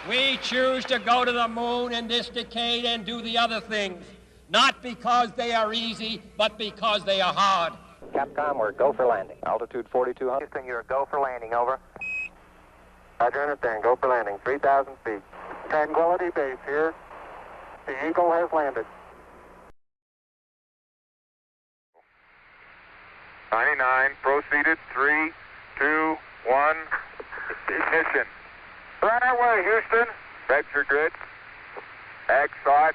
We choose to go to the moon in this decade and do the other things, not because they are easy, but because they are hard. Capcom, we're go for landing. Altitude 4,200. Houston, you're go for landing, over. Roger, understand. Go for landing, 3,000 feet. Tranquility Base here. The Eagle has landed. 99, proceeded, 3, 2, 1, ignition. Right away, Houston. Vector grid. X-Sot.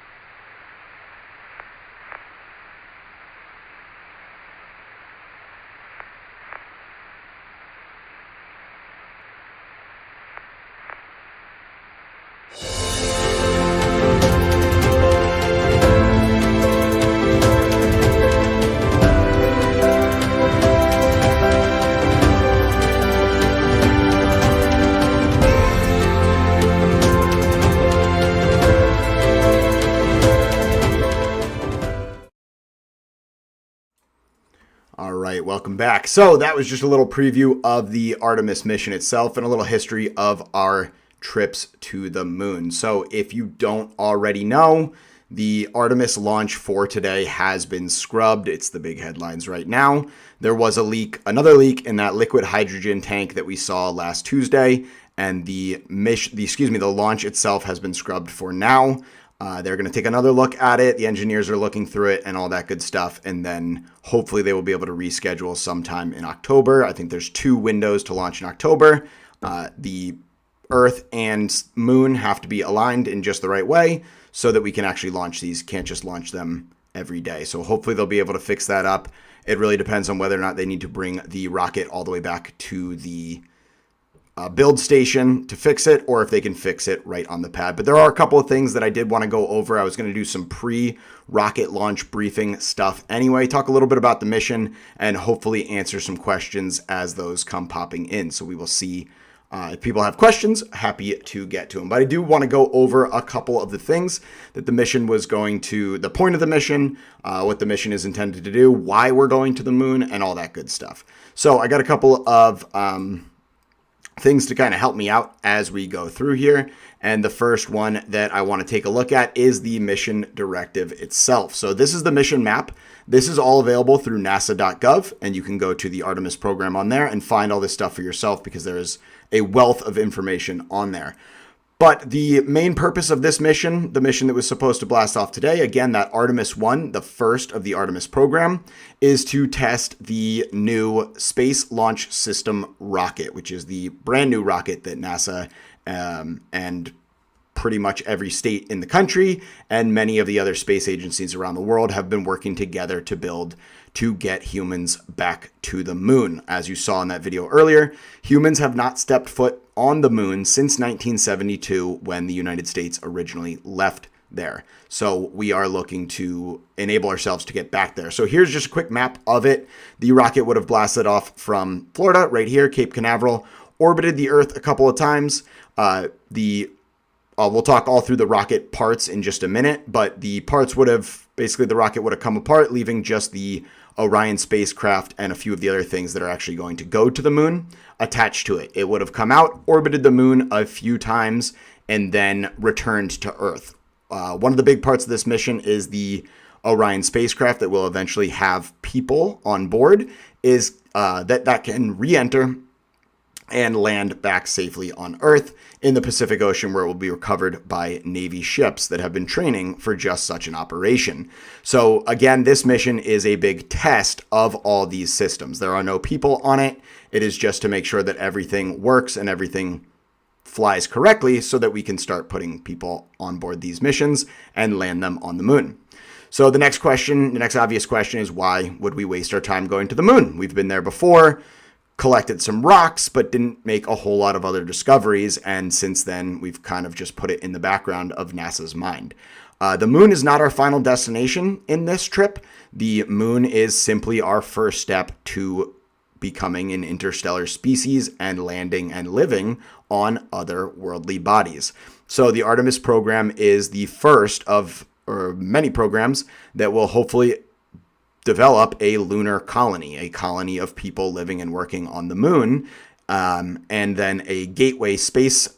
All right, welcome back. So that was just a little preview of the Artemis mission itself and a little history of our trips to the moon. So if you don't already know, the Artemis launch for today has been scrubbed. It's the big headlines right now. There was a leak, another leak in that liquid hydrogen tank that we saw last Tuesday, and the launch itself has been scrubbed for now. They're going to take another look at it. The engineers are looking through it and all that good stuff. And then hopefully they will be able to reschedule sometime in October. I think there's 2 windows to launch in October. The Earth and Moon have to be aligned in just the right way so that we can actually launch these. Can't just launch them every day. So hopefully they'll be able to fix that up. It really depends on whether or not they need to bring the rocket all the way back to the build station to fix it, or if they can fix it right on the pad. But there are a couple of things that I did want to go over. I was going to do some pre-rocket launch briefing stuff anyway, talk a little bit about the mission, and hopefully answer some questions as those come popping in. So we will see if people have questions, happy to get to them. But I do want to go over a couple of the things that the mission was going to, the point of the mission, what the mission is intended to do, why we're going to the moon, and all that good stuff. So I got a couple of things to kind of help me out as we go through here. And the first one that I want to take a look at is the mission directive itself. So this is the mission map. This is all available through nasa.gov, and you can go to the Artemis program on there and find all this stuff for yourself because there is a wealth of information on there. But the main purpose of this mission, the mission that was supposed to blast off today, again, that Artemis 1, the first of the Artemis program, is to test the new Space Launch System rocket, which is the brand new rocket that NASA and pretty much every state in the country and many of the other space agencies around the world have been working together to build to get humans back to the moon. As you saw in that video earlier, humans have not stepped foot on the moon since 1972 when the United States originally left there. So we are looking to enable ourselves to get back there. So here's just a quick map of it. The rocket would have blasted off from Florida right here, Cape Canaveral, orbited the Earth a couple of times. We'll talk all through the rocket parts in just a minute, but the parts would have, basically the rocket would have come apart, leaving just the Orion spacecraft and a few of the other things that are actually going to go to the moon attached to it. It would have come out, orbited the moon a few times, and then returned to Earth. One of the big parts of this mission is the Orion spacecraft that will eventually have people on board, is that can re-enter and land back safely on Earth in the Pacific Ocean, where it will be recovered by Navy ships that have been training for just such an operation. So again, this mission is a big test of all these systems. There are no people on it. It is just to make sure that everything works and everything flies correctly so that we can start putting people on board these missions and land them on the moon. So the next obvious question is, why would we waste our time going to the moon? We've been there before, collected some rocks, but didn't make a whole lot of other discoveries. And since then, we've kind of just put it in the background of NASA's mind. The moon is not our final destination in this trip. The moon is simply our first step to becoming an interstellar species and landing and living on other worldly bodies. So the Artemis program is the first of many programs that will hopefully develop a lunar colony, a colony of people living and working on the moon, and then a gateway space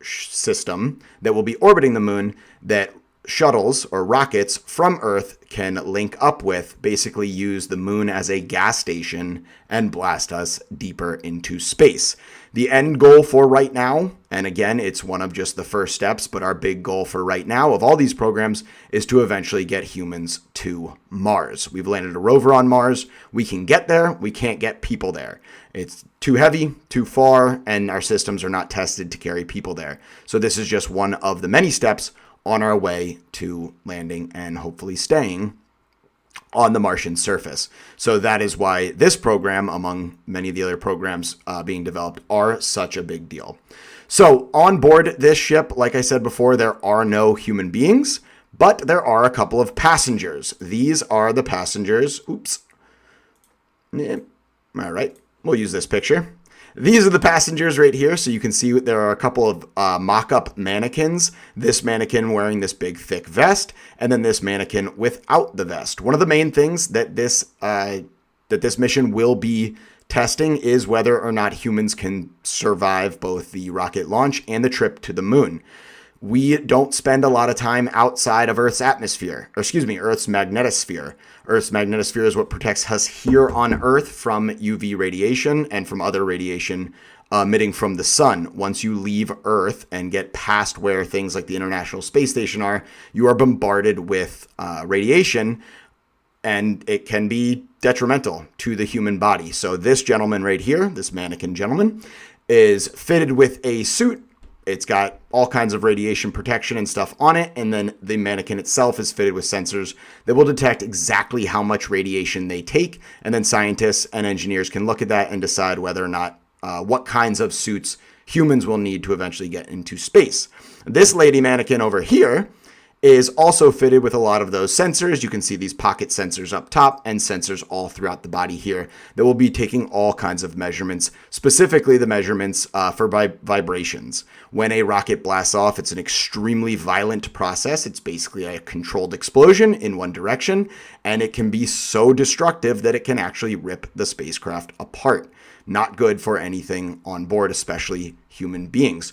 system that will be orbiting the moon that shuttles or rockets from Earth can link up with, basically use the moon as a gas station and blast us deeper into space. The end goal for right now, and again, it's one of just the first steps, but our big goal for right now of all these programs is to eventually get humans to Mars. We've landed a rover on Mars. We can get there. We can't get people there. It's too heavy, too far, and our systems are not tested to carry people there. So this is just one of the many steps on our way to landing and hopefully staying on the Martian surface. So that is why this program, among many of the other programs being developed, are such a big deal. So on board this ship, like I said before, there are no human beings, but there are a couple of passengers. These are the passengers. Oops. Yeah. All right. We'll use this picture. These are the passengers right here. So you can see there are a couple of mock-up mannequins. This mannequin wearing this big thick vest, and then this mannequin without the vest. One of the main things that this mission will be testing is whether or not humans can survive both the rocket launch and the trip to the moon. We don't spend a lot of time outside of Earth's atmosphere, or excuse me, Earth's magnetosphere. Earth's magnetosphere is what protects us here on Earth from UV radiation and from other radiation emitting from the sun. Once you leave Earth and get past where things like the International Space Station are, you are bombarded with radiation, and it can be detrimental to the human body. So this gentleman right here, this mannequin gentleman, is fitted with a suit. It's got all kinds of radiation protection and stuff on it, and then the mannequin itself is fitted with sensors that will detect exactly how much radiation they take, and then scientists and engineers can look at that and decide whether or not what kinds of suits humans will need to eventually get into space. This lady mannequin over here is also fitted with a lot of those sensors. You can see these pocket sensors up top and sensors all throughout the body here that will be taking all kinds of measurements, specifically the measurements for vibrations. When a rocket blasts off, it's an extremely violent process. It's basically a controlled explosion in one direction, and it can be so destructive that it can actually rip the spacecraft apart. Not good for anything on board, especially human beings.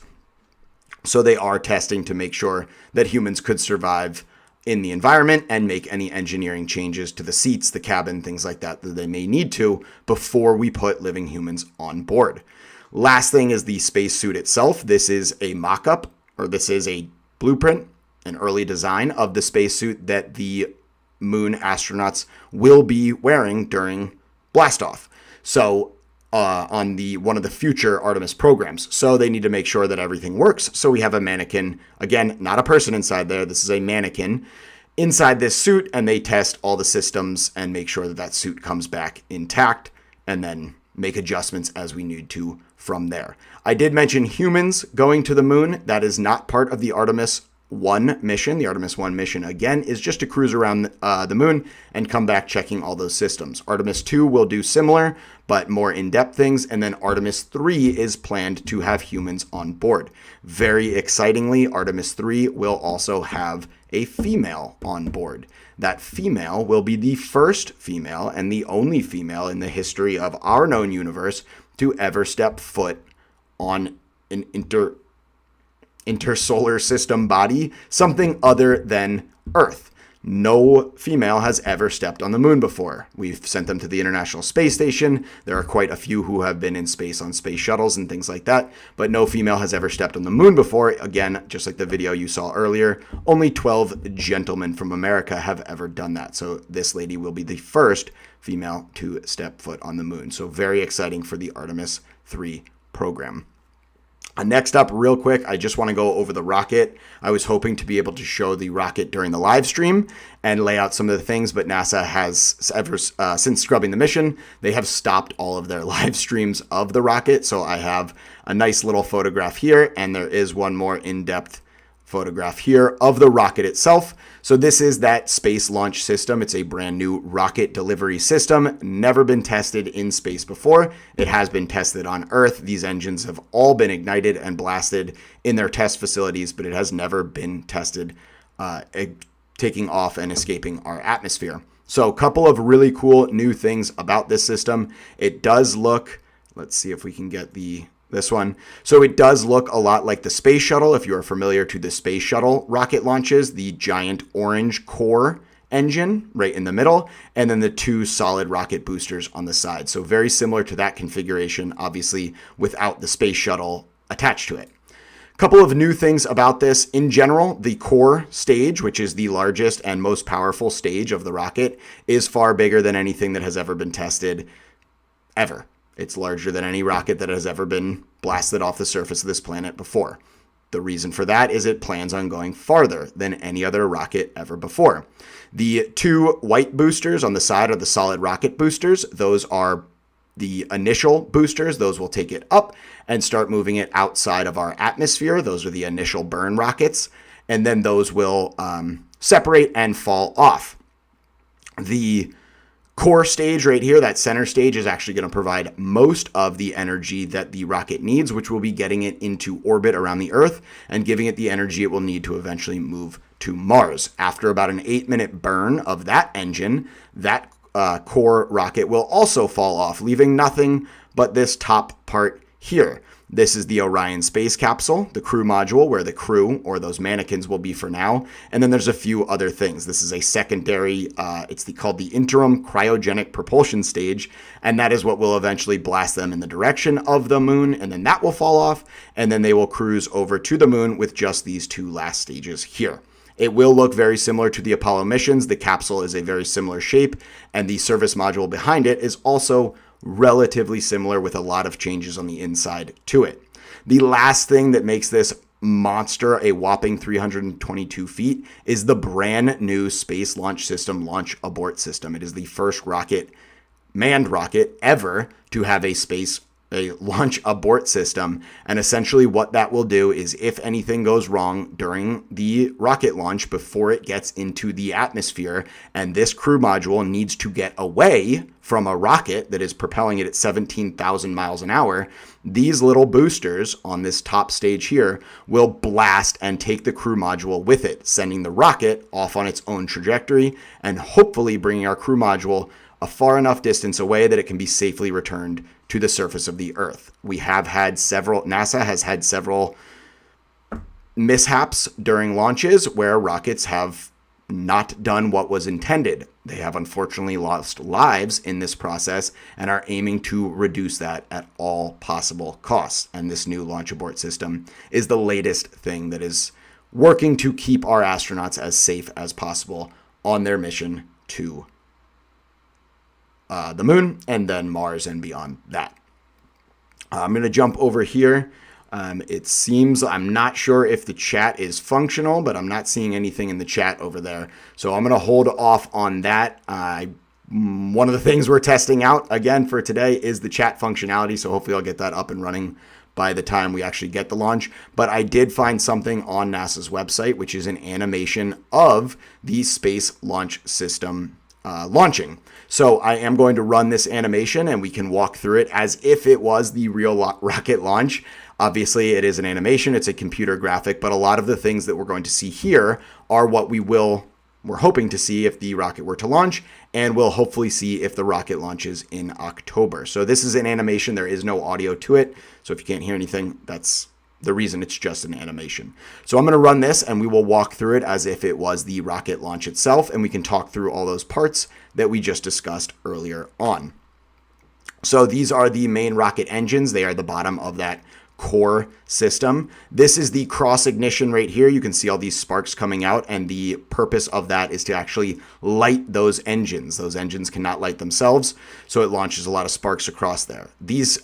So they are testing to make sure that humans could survive in the environment and make any engineering changes to the seats, the cabin, things like that that they may need to before we put living humans on board. Last thing is the spacesuit itself. This is a mock-up, or this is a blueprint, an early design of the spacesuit that the moon astronauts will be wearing during blastoff. So on one of the future Artemis programs. So they need to make sure that everything works. So we have a mannequin, again, not a person inside there. This is a mannequin inside this suit, and they test all the systems and make sure that that suit comes back intact, and then make adjustments as we need to from there. I did mention humans going to the moon. That is not part of the Artemis 1 mission. The Artemis 1 mission, again, is just to cruise around the moon and come back checking all those systems. Artemis 2 will do similar, but more in-depth things. And then Artemis 3 is planned to have humans on board. Very excitingly, Artemis 3 will also have a female on board. That female will be the first female and the only female in the history of our known universe to ever step foot on an intersolar system body, something other than Earth. No female has ever stepped on the moon before. We've sent them to the International Space Station. There are quite a few who have been in space on space shuttles and things like that, but no female has ever stepped on the moon before. Again, just like the video you saw earlier, only 12 gentlemen from America have ever done that. So this lady will be the first female to step foot on the moon. So very exciting for the Artemis 3 program. Next up, real quick, I just want to go over the rocket. I was hoping to be able to show the rocket during the live stream and lay out some of the things, but NASA has, ever since scrubbing the mission, they have stopped all of their live streams of the rocket. So I have a nice little photograph here, and there is one more in-depth photograph here of the rocket itself. So this is that space launch system. It's a brand new rocket delivery system, never been tested in space before. It has been tested on Earth. These engines have all been ignited and blasted in their test facilities, but it has never been tested taking off and escaping our atmosphere. So a couple of really cool new things about this system. It does look, let's see if we can get the This one. So it does look a lot like the space shuttle. If you are familiar to the space shuttle rocket launches, the giant orange core engine right in the middle, and then the 2 solid rocket boosters on the side. So very similar to that configuration, obviously without the space shuttle attached to it. Couple of new things about this. In general, the core stage, which is the largest and most powerful stage of the rocket, is far bigger than anything that has ever been tested ever. It's larger than any rocket that has ever been blasted off the surface of this planet before. The reason for that is it plans on going farther than any other rocket ever before. The 2 white boosters on the side are the solid rocket boosters. Those are the initial boosters. Those will take it up and start moving it outside of our atmosphere. Those are the initial burn rockets. And then those will separate and fall off. The core stage right here, that center stage, is actually going to provide most of the energy that the rocket needs, which will be getting it into orbit around the Earth and giving it the energy it will need to eventually move to Mars. After about an 8-minute burn of that engine, that core rocket will also fall off, leaving nothing but this top part here. This is the Orion space capsule, the crew module, where the crew, or those mannequins, will be for now. And then there's a few other things. This is a secondary, it's called the interim cryogenic propulsion stage, and that is what will eventually blast them in the direction of the moon, and then that will fall off, and then they will cruise over to the moon with just these 2 last stages here. It will look very similar to the Apollo missions. The capsule is a very similar shape, and the service module behind it is also relatively similar with a lot of changes on the inside to it. The last thing that makes this monster a whopping 322 feet is the brand new Space Launch System launch abort system. It is the first manned rocket ever to have a launch abort system. And essentially what that will do is, if anything goes wrong during the rocket launch before it gets into the atmosphere, and this crew module needs to get away from a rocket that is propelling it at 17,000 miles an hour, these little boosters on this top stage here will blast and take the crew module with it, sending the rocket off on its own trajectory and hopefully bringing our crew module a far enough distance away that it can be safely returned to the surface of the Earth. NASA has had several mishaps during launches where rockets have not done what was intended. They have unfortunately lost lives in this process and are aiming to reduce that at all possible costs. And this new launch abort system is the latest thing that is working to keep our astronauts as safe as possible on their mission to the moon and then Mars and beyond that. I'm going to jump over here. It seems, I'm not sure if the chat is functional, but I'm not seeing anything in the chat over there. So I'm going to hold off on that. One of the things we're testing out again for today is the chat functionality. So hopefully I'll get that up and running by the time we actually get the launch. But I did find something on NASA's website, which is an animation of the Space Launch System launching. So I am going to run this animation and we can walk through it as if it was the real rocket launch. Obviously, it is an animation, it's a computer graphic, but a lot of the things that we're going to see here are what we're hoping to see if the rocket were to launch, and we'll hopefully see if the rocket launches in October. So this is an animation, there is no audio to it. So if you can't hear anything, that's the reason, it's just an animation. So I'm going to run this and we will walk through it as if it was the rocket launch itself, and we can talk through all those parts that we just discussed earlier on. So these are the main rocket engines. They are the bottom of that core system. This is the cross ignition right here. You can see all these sparks coming out, and the purpose of that is to actually light those engines. Those engines cannot light themselves, so it launches a lot of sparks across there. These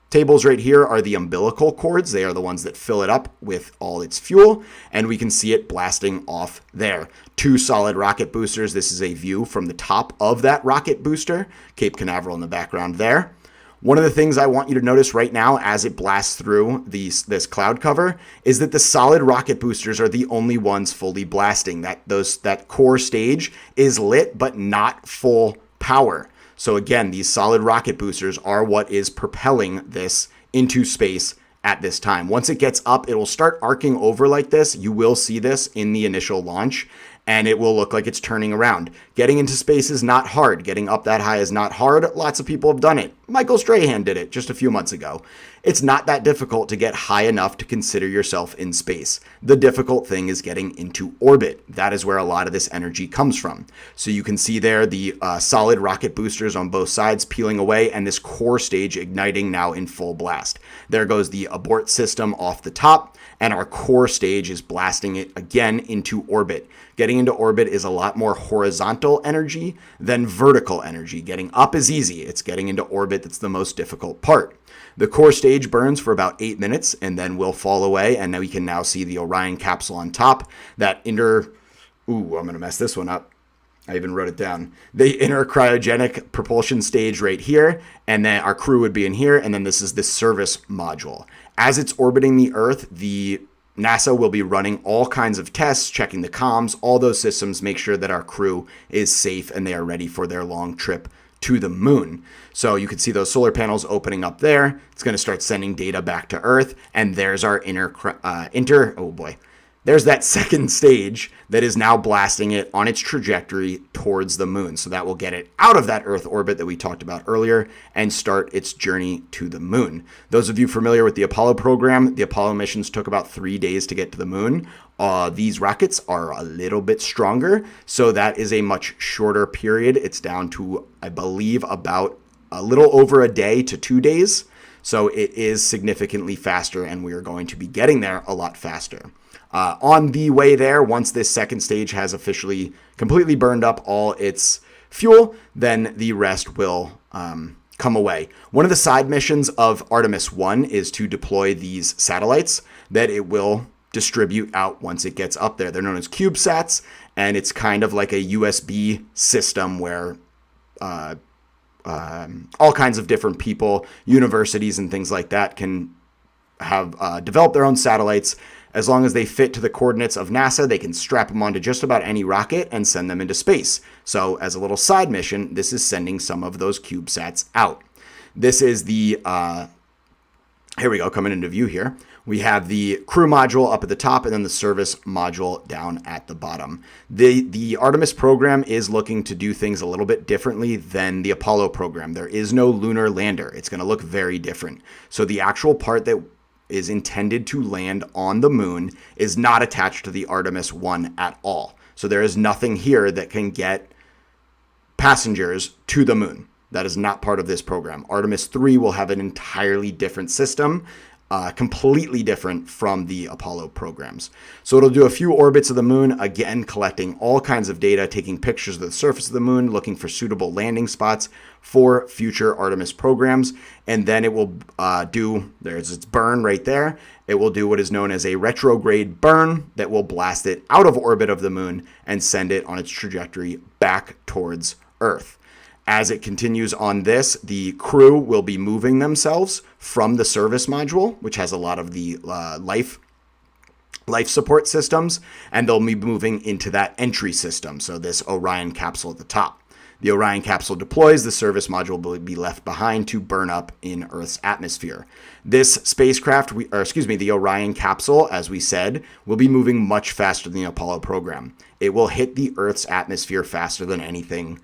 tables right here are the umbilical cords. They are the ones that fill it up with all its fuel, and we can see it blasting off there. 2 solid rocket boosters. This is a view from the top of that rocket booster. Cape Canaveral in the background there. One of the things I want you to notice right now as it blasts through this cloud cover is that the solid rocket boosters are the only ones fully blasting. That core stage is lit, but not full power. So again, these solid rocket boosters are what is propelling this into space at this time. Once it gets up, it will start arcing over like this. You will see this in the initial launch, and it will look like it's turning around. Getting into space is not hard. Getting up that high is not hard. Lots of people have done it. Michael Strahan did it just a few months ago. It's not that difficult to get high enough to consider yourself in space. The difficult thing is getting into orbit. That is where a lot of this energy comes from. So you can see there the solid rocket boosters on both sides peeling away, and this core stage igniting now in full blast. There goes the abort system off the top, and our core stage is blasting it again into orbit. Getting into orbit is a lot more horizontal energy than vertical energy. Getting up is easy. It's getting into orbit that's the most difficult part. The core stage burns for about 8 minutes and then will fall away, and now we can now see the Orion capsule on top. That I'm going to mess this one up. I even wrote it down. The inner cryogenic propulsion stage right here, and then our crew would be in here, and then this is the service module. As it's orbiting the Earth, the NASA will be running all kinds of tests, checking the comms, all those systems, make sure that our crew is safe and they are ready for their long trip to the moon. So you can see those solar panels opening up there. It's going to start sending data back to Earth, and there's our there's that second stage that is now blasting it on its trajectory towards the moon. So that will get it out of that Earth orbit that we talked about earlier and start its journey to the moon. Those of you familiar with the Apollo program, the Apollo missions took about 3 days to get to the moon. These rockets are a little bit stronger, so that is a much shorter period. It's down to, I believe, about a little over a day to 2 days. So it is significantly faster, and we are going to be getting there a lot faster. On the way there, once this second stage has officially completely burned up all its fuel, then the rest will come away. One of the side missions of Artemis 1 is to deploy these satellites that it will distribute out once it gets up there. They're known as CubeSats, and it's kind of like a USB system where all kinds of different people, universities and things like that can have developed their own satellites. As long as they fit to the coordinates of NASA, they can strap them onto just about any rocket and send them into space. So as a little side mission, this is sending some of those CubeSats out. This is the, here we go, coming into view here. We have the crew module up at the top and then the service module down at the bottom. The Artemis program is looking to do things a little bit differently than the Apollo program. There is no lunar lander. It's going to look very different. So the actual part that is intended to land on the moon is not attached to the Artemis 1 at all. So there is nothing here that can get passengers to the moon. That is not part of this program. Artemis 3 will have an entirely different system, completely different from the Apollo programs. So it'll do a few orbits of the moon, again, collecting all kinds of data, taking pictures of the surface of the moon, looking for suitable landing spots for future Artemis programs. And then it will there's its burn right there. It will do what is known as a retrograde burn that will blast it out of orbit of the moon and send it on its trajectory back towards Earth. As it continues on this, the crew will be moving themselves from the service module, which has a lot of the life support systems, and they'll be moving into that entry system, so this Orion capsule at the top. The Orion capsule deploys, the service module will be left behind to burn up in Earth's atmosphere. This spacecraft, the Orion capsule, as we said, will be moving much faster than the Apollo program. It will hit the Earth's atmosphere faster than anything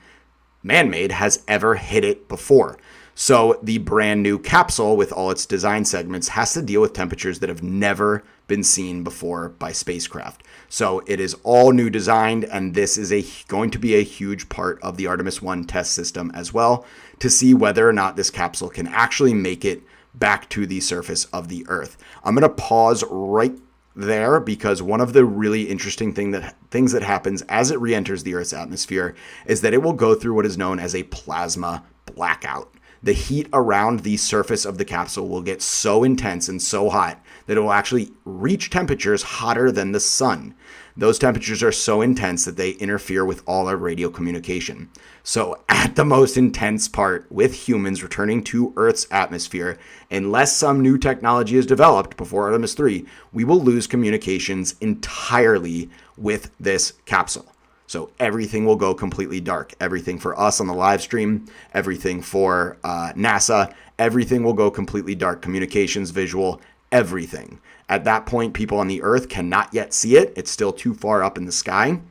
man-made has ever hit it before. So the brand new capsule with all its design segments has to deal with temperatures that have never been seen before by spacecraft. So it is all new designed, and this is going to be a huge part of the Artemis 1 test system as well, to see whether or not this capsule can actually make it back to the surface of the Earth. I'm going to pause right there because one of the really interesting things that happens as it re-enters the Earth's atmosphere is that it will go through what is known as a plasma blackout. The heat around the surface of the capsule will get so intense and so hot that it will actually reach temperatures hotter than the sun. Those temperatures are so intense that they interfere with all our radio communication. So at the most intense part with humans returning to Earth's atmosphere, unless some new technology is developed before Artemis 3, we will lose communications entirely with this capsule. So everything will go completely dark. Everything for us on the live stream, everything for NASA, everything will go completely dark. Communications, visual, everything. At that point, people on the Earth cannot yet see it. It's still too far up in the sky.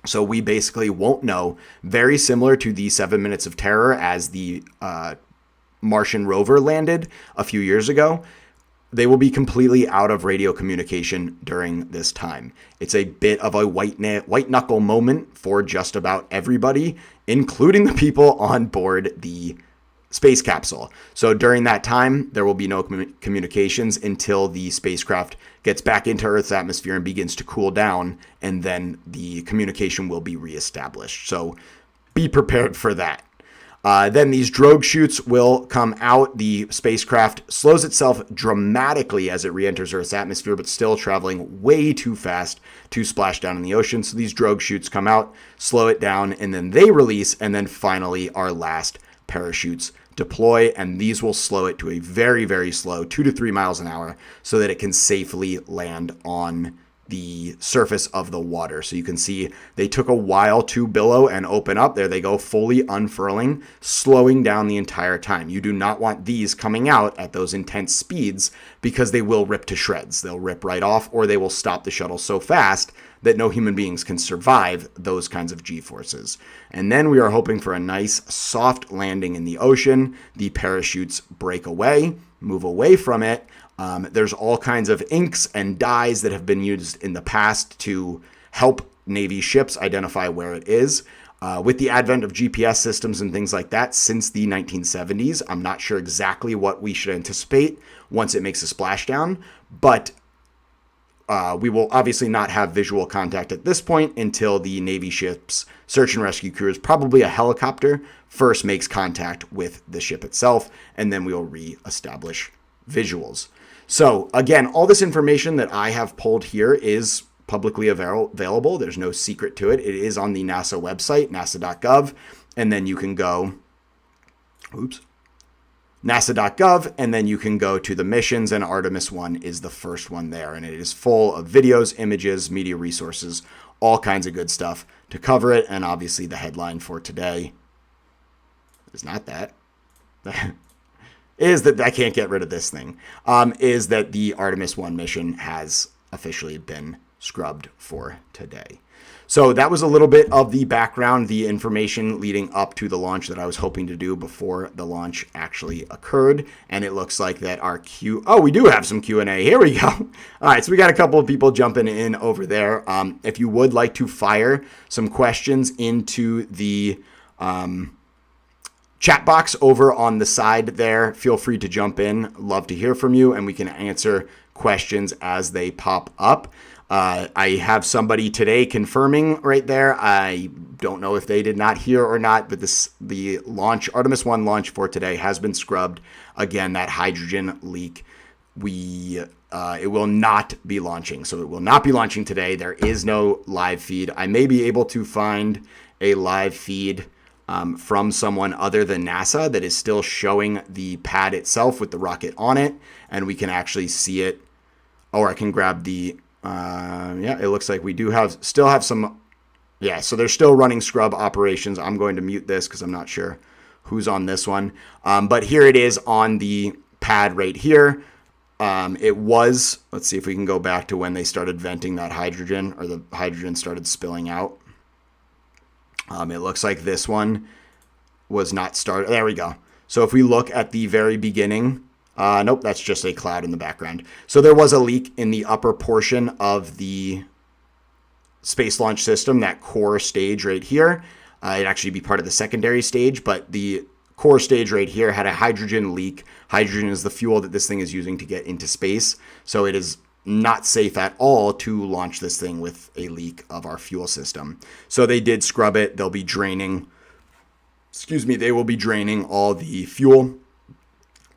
So we basically won't know. Very similar to the 7 Minutes of Terror as the Martian rover landed a few years ago, they will be completely out of radio communication during this time. It's a bit of a white knuckle moment for just about everybody, including the people on board the space capsule. So during that time, there will be no communications until the spacecraft gets back into Earth's atmosphere and begins to cool down, and then the communication will be reestablished. So be prepared for that. Then these drogue chutes will come out. The spacecraft slows itself dramatically as it re-enters Earth's atmosphere, but still traveling way too fast to splash down in the ocean. So these drogue chutes come out, slow it down, and then they release. And then finally, our last parachutes deploy, and these will slow it to a very, very slow 2 to 3 miles an hour so that it can safely land on the surface of the water. So you can see they took a while to billow and open up. There they go, fully unfurling, slowing down the entire time. You do not want these coming out at those intense speeds because they will rip to shreds. They'll rip right off, or they will stop the shuttle so fast that no human beings can survive those kinds of G-forces. And then we are hoping for a nice soft landing in the ocean. The parachutes break away, move away from it. There's all kinds of inks and dyes that have been used in the past to help Navy ships identify where it is. With the advent of GPS systems and things like that since the 1970s, I'm not sure exactly what we should anticipate once it makes a splashdown, but we will obviously not have visual contact at this point until the Navy ship's search and rescue crews, probably a helicopter, first makes contact with the ship itself, and then we will re-establish visuals. So again, all this information that I have pulled here is publicly available. There's no secret to it. It is on the NASA website, nasa.gov, and then you can go, nasa.gov, and then you can go to the missions, and Artemis 1 is the first one there, and it is full of videos, images, media resources, all kinds of good stuff to cover it. And obviously the headline for today is not that. Is that I can't get rid of this thing, is that the Artemis 1 mission has officially been scrubbed for today. So that was a little bit of the background, the information leading up to the launch that I was hoping to do before the launch actually occurred. And it looks like that our we do have some Q&A. Here we go. All right, so we got a couple of people jumping in over there. If you would like to fire some questions into the chat box over on the side there, feel free to jump in. Love to hear from you, and we can answer questions as they pop up. I have somebody today confirming right there. I don't know if they did not hear or not, but the launch, Artemis 1 launch for today has been scrubbed. Again, that hydrogen leak, it will not be launching. So it will not be launching today. There is no live feed. I may be able to find a live feed from someone other than NASA that is still showing the pad itself with the rocket on it, and we can actually see it. Or I can grab the, it looks like we do still have some, so they're still running scrub operations. I'm going to mute this because I'm not sure who's on this one. But here it is on the pad right here. It was, let's see if we can go back to when they started venting that hydrogen, or the hydrogen started spilling out. It looks like this one was not started. There we go. So if we look at the very beginning, nope, that's just a cloud in the background. So there was a leak in the upper portion of the Space Launch System, that core stage right here. It'd actually be part of the secondary stage, but the core stage right here had a hydrogen leak. Hydrogen is the fuel that this thing is using to get into space. So it is not safe at all to launch this thing with a leak of our fuel system. So they did scrub it. They'll be draining, they will be draining all the fuel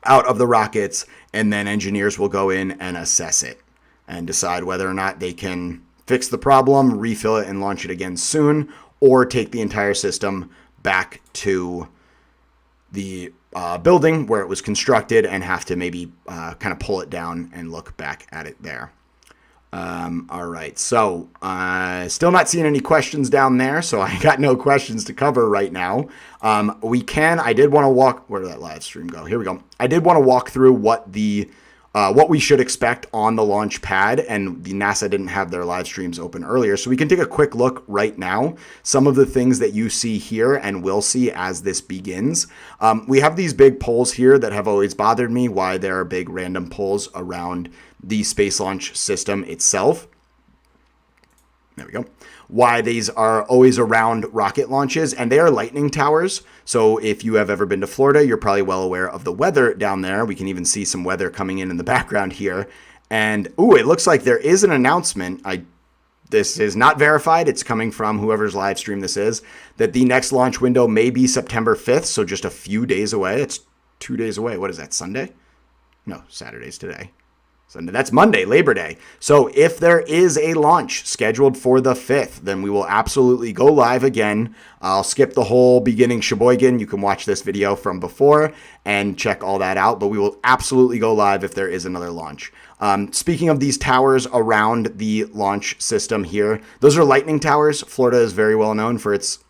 out of the rockets, and then engineers will go in and assess it and decide whether or not they can fix the problem, refill it, and launch it again soon, or take the entire system back to the building where it was constructed and have to maybe kind of pull it down and look back at it there. All right, so still not seeing any questions down there, so I got no questions to cover right now. I did want to walk, where did that live stream go? Here we go. I did want to walk through what the what we should expect on the launch pad, and the NASA didn't have their live streams open earlier. So we can take a quick look right now. Some of the things that you see here and will see as this begins. We have these big poles here that have always bothered me, why there are big random poles around the Space Launch System itself. There we go. Why these are always around rocket launches, and they are lightning towers. So if you have ever been to Florida, you're probably well aware of the weather down there. We can even see some weather coming in the background here. And ooh, it looks like there is an announcement. This is not verified. It's coming from whoever's live stream this is, that the next launch window may be September 5th. So just a few days away. It's 2 days away. What is that, Sunday? No, Saturday's today. Sunday. That's Monday, Labor Day. So if there is a launch scheduled for the 5th, then we will absolutely go live again. I'll skip the whole beginning sheboygan. You can watch this video from before and check all that out, but we will absolutely go live if there is another launch. Speaking of these towers around the launch system here, those are lightning towers. Florida is very well known for its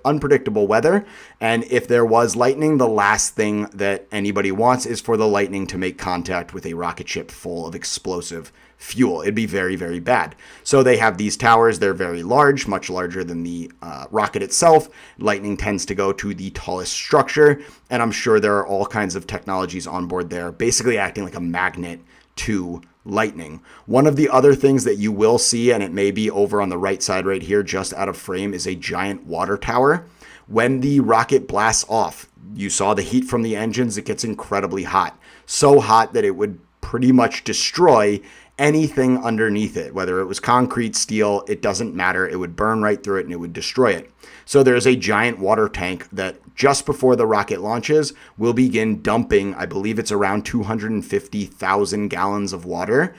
unpredictable weather, and if there was lightning, the last thing that anybody wants is for the lightning to make contact with a rocket ship full of explosive fuel. It'd be very, very bad. So they have these towers. They're very large, much larger than the rocket itself. Lightning tends to go to the tallest structure, and I'm sure there are all kinds of technologies on board there, basically acting like a magnet to lightning. One of the other things that you will see, and it may be over on the right side right here, just out of frame, is a giant water tower. When the rocket blasts off, you saw the heat from the engines. It gets incredibly hot. So hot that it would pretty much destroy anything underneath it, whether it was concrete, steel, it doesn't matter. It would burn right through it and it would destroy it. So there's a giant water tank that just before the rocket launches will begin dumping, I believe it's around 250,000 gallons of water,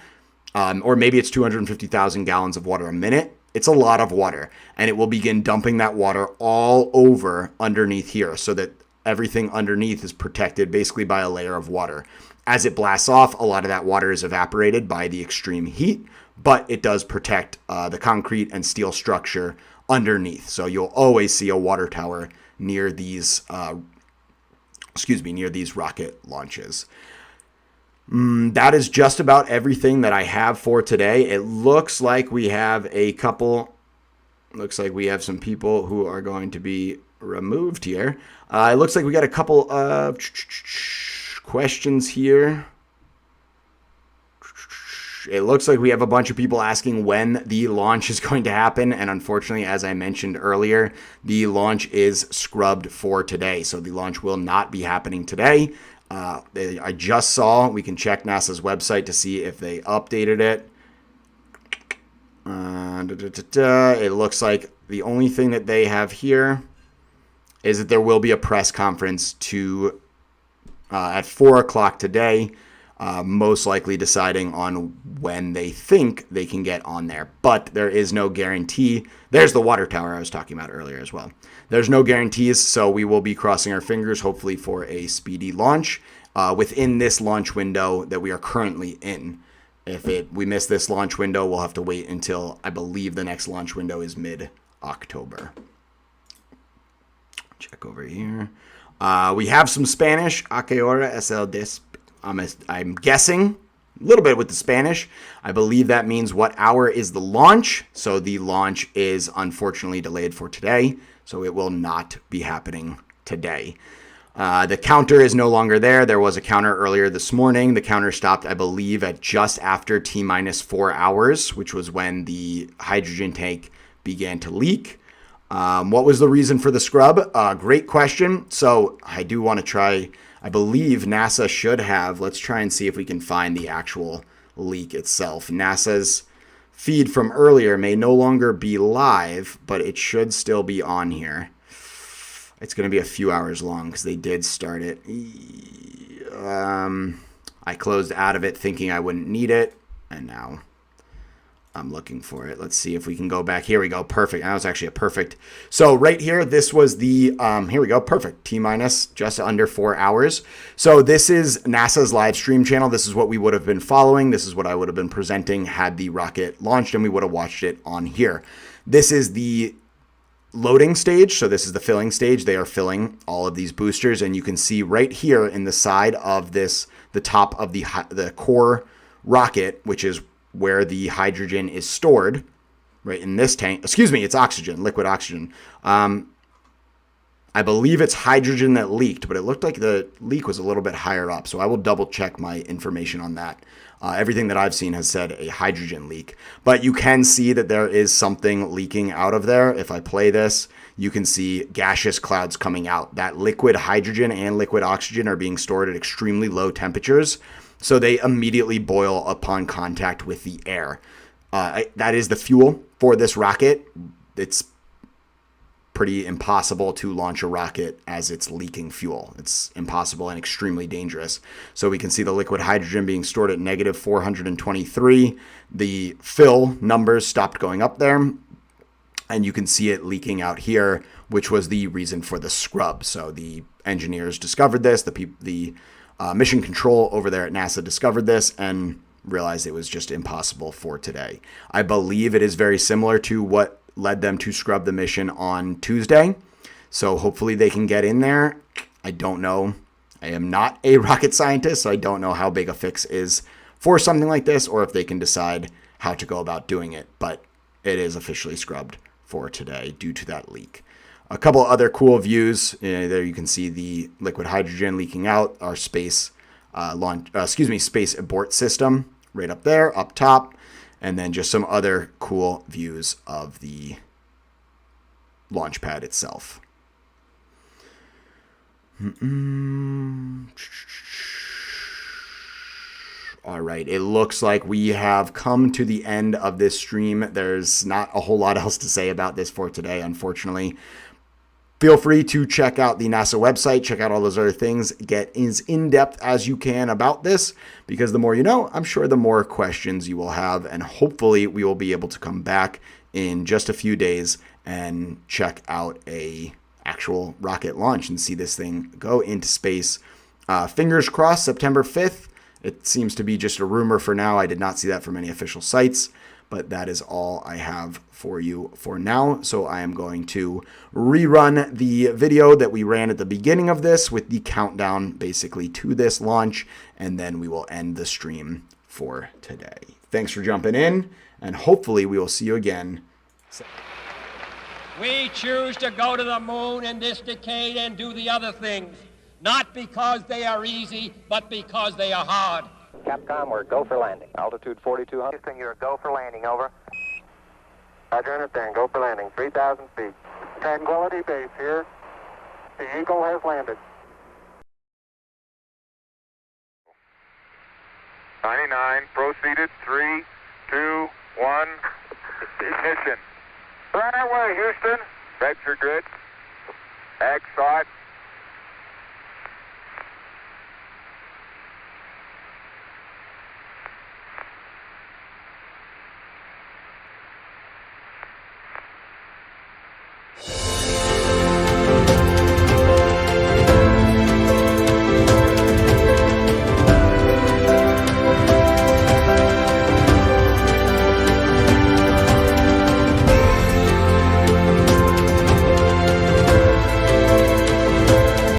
or maybe it's 250,000 gallons of water a minute. It's a lot of water, and it will begin dumping that water all over underneath here so that everything underneath is protected basically by a layer of water. As it blasts off, a lot of that water is evaporated by the extreme heat, but it does protect the concrete and steel structure underneath. So you'll always see a water tower near these, near these rocket launches. That is just about everything that I have for today. It looks like we have some people who are going to be removed here. It looks like we got a couple of questions here. It looks like we have a bunch of people asking when the launch is going to happen. And unfortunately, as I mentioned earlier, the launch is scrubbed for today. So the launch will not be happening today. I just saw, we can check NASA's website to see if they updated it. It looks like the only thing that they have here is that there will be a press conference at 4 o'clock today, most likely deciding on when they think they can get on there. But there is no guarantee. There's the water tower I was talking about earlier as well. There's no guarantees, so we will be crossing our fingers, hopefully, for a speedy launch within this launch window that we are currently in. If we miss this launch window, we'll have to wait until, I believe, the next launch window is mid-October. Check over here. We have some Spanish. A qué hora es el I'm guessing a little bit with the Spanish. I believe that means what hour is the launch. So the launch is unfortunately delayed for today. So it will not be happening today. The counter is no longer there. There was a counter earlier this morning. The counter stopped, I believe, at just after T-minus 4 hours, which was when the hydrogen tank began to leak. What was the reason for the scrub? Great question. So I do want to try, I believe NASA should have, let's try and see if we can find the actual leak itself. NASA's feed from earlier may no longer be live, but it should still be on here. It's going to be a few hours long because they did start it. I closed out of it thinking I wouldn't need it, and now I'm looking for it. Let's see if we can go back. Here we go. Perfect. That was actually a perfect. So right here, this was the, here we go. Perfect. T-minus just under 4 hours. So this is NASA's live stream channel. This is what we would have been following. This is what I would have been presenting had the rocket launched, and we would have watched it on here. This is the loading stage. So this is the filling stage. They are filling all of these boosters, and you can see right here in the side of this, the top of the core rocket, which is where the hydrogen is stored, right in this tank. Excuse me, it's oxygen, liquid oxygen. I believe it's hydrogen that leaked, but it looked like the leak was a little bit higher up. So I will double check my information on that. Everything that I've seen has said a hydrogen leak, but you can see that there is something leaking out of there. If I play this, you can see gaseous clouds coming out. That liquid hydrogen and liquid oxygen are being stored at extremely low temperatures, so they immediately boil upon contact with the air. That is the fuel for this rocket. It's pretty impossible to launch a rocket as it's leaking fuel. It's impossible and extremely dangerous. So we can see the liquid hydrogen being stored at negative 423. The fill numbers stopped going up there, and you can see it leaking out here, which was the reason for the scrub. So the engineers discovered this, the mission control over there at NASA discovered this and realized it was just impossible for today. I believe it is very similar to what led them to scrub the mission on Tuesday. So hopefully they can get in there. I don't know. I am not a rocket scientist, so I don't know how big a fix is for something like this, or if they can decide how to go about doing it. But it is officially scrubbed for today due to that leak. A couple other cool views. There you can see the liquid hydrogen leaking out, our space space abort system right up there, up top. And then just some other cool views of the launch pad itself. All right, it looks like we have come to the end of this stream. There's not a whole lot else to say about this for today, unfortunately. Feel free to check out the NASA website, check out all those other things, get as in-depth as you can about this, because the more you know, I'm sure the more questions you will have, and hopefully we will be able to come back in just a few days and check out a actual rocket launch and see this thing go into space. Fingers crossed, September 5th. It seems to be just a rumor for now. I did not see that from any official sites, but that is all I have for you for now. So I am going to rerun the video that we ran at the beginning of this with the countdown basically to this launch, and then we will end the stream for today. Thanks for jumping in, and hopefully we will see you again. We choose to go to the moon in this decade and do the other things, not because they are easy, but because they are hard. Capcom, we're go for landing. Altitude 4,200. Houston, you're a go for landing, over. Roger, understand. Go for landing, 3,000 feet. Tranquility Base here. The Eagle has landed. 99, proceeded, 3, 2, 1, ignition. Right away, Houston. Vector grid. Ag side.